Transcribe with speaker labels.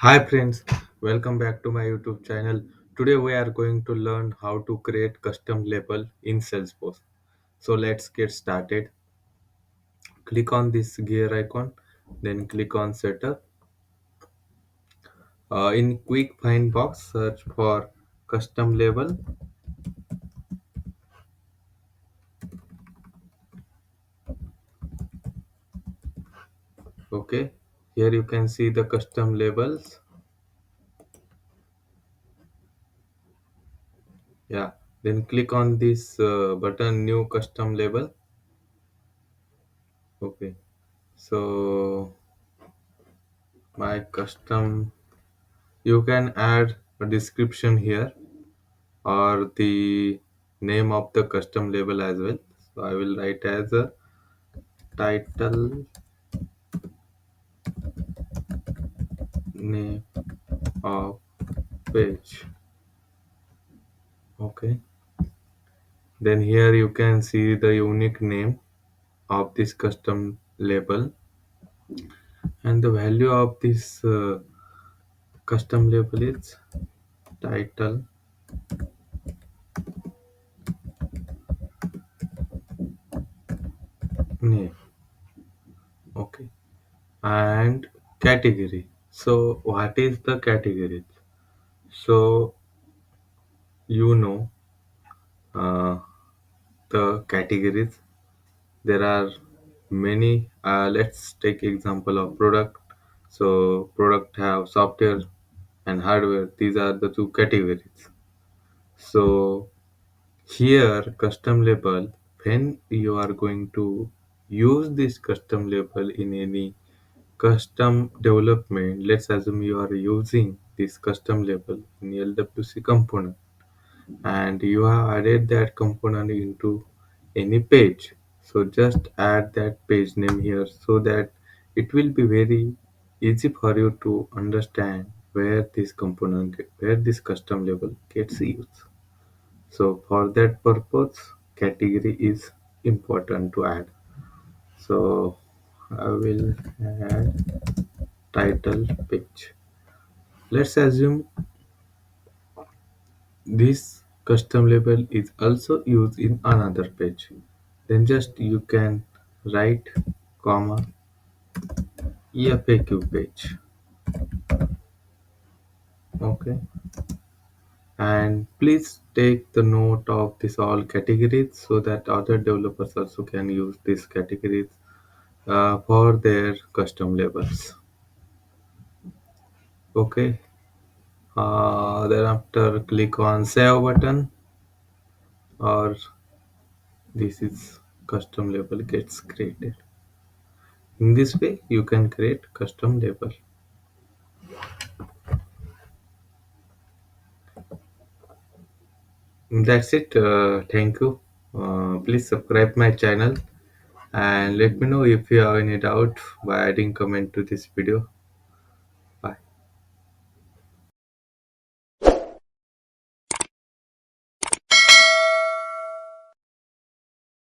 Speaker 1: Hi friends, welcome back to my YouTube channel. Today we are going to learn how to create custom label in Salesforce. So let's get started. Click on this gear icon, then click on setup. In quick find box, search for custom label. Okay, here you can see the custom labels. Yeah, then click on this button new custom label. Okay, so my custom, you can add a description here or the name of the custom label as well. So I will write as a title name of page. Okay. Then here you can see the unique name of this custom label and the value of this custom label is title name. Okay. And category. So what is the category? So you know uh, the categories. There are many. Let's take example of product. So product have software and hardware. These are the two categories. So here custom label, when you are going to use this custom label in any custom development, let's assume you are using this custom label in LWC component and you have added that component into any page. So just add that page name here so that it will be very easy for you to understand where this custom label gets used. So for that purpose, category is important to add. So I will add title page. Let's assume this custom label is also used in another page. Then just you can write comma FAQ page. Okay. And please take the note of this all categories so that other developers also can use these categories for their custom labels. Okay. Thereafter click on save button or this is custom label gets created. In this way, you can create custom label. That's it. Thank you. Please subscribe my channel and let me know if you have any doubt by adding comment to this video.